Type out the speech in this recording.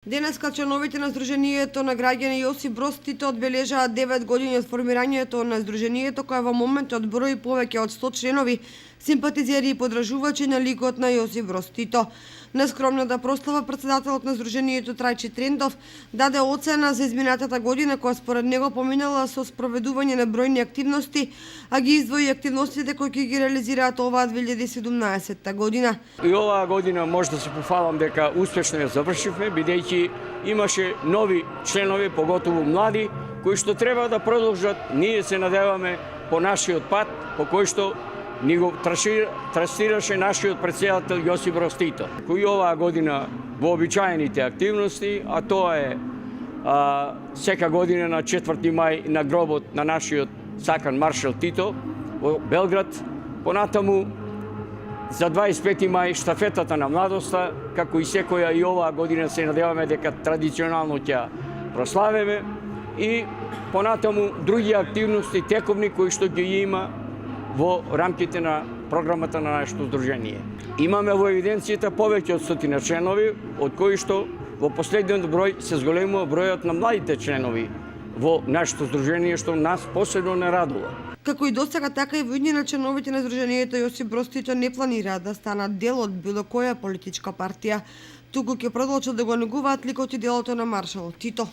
Денеска членовите на Сдруженијето на граѓани Јосип Броз Тито одбележаат 9 години од формирањето на Сдруженијето, кое во моментот брои повеќе од 100 членови, симпатизери и подржувачи на ликот на Јосип Броз Тито. На скромната прослава претседателот на Сдруженијето Трајчи Трендов даде оцена за изминатата година, која според него поминала со спроведување на бројни активности, а ги издвои активностите кои ќе ги реализираат оваа 2017 година. И оваа година може да се пофалам дека успешно ја завршивме, бидејќи имаше нови членови, поготово млади, кои што треба да продолжат. Ние се надеваме по нашиот пат, по кој што ни го трасираше нашиот претседател Јосип Броз Тито, кој оваа година вообичаените активности, а тоа е сека година на 4 мај на гробот на нашиот сакан маршал Тито во Белград, понатаму за 25 мај штафетата на младоста, како и секоја и оваа година се надеваме дека традиционално ќе прославиме, и понатаму други активности тековни кои што ги има во рамките на програмата на нашето здружение. Имаме во евиденцијата повеќе од 100 членови, од кои што во последниот број се зголемува бројот на младите членови во нашето здружение, што нас посебно не радува. Како и досега, така и во иднина членовите на Сдруженијето Јосип Броз Тито не планираат да станат дел од било која политичка партија, туку ќе продолжат да го негуваат ликот и делото на маршалот Тито.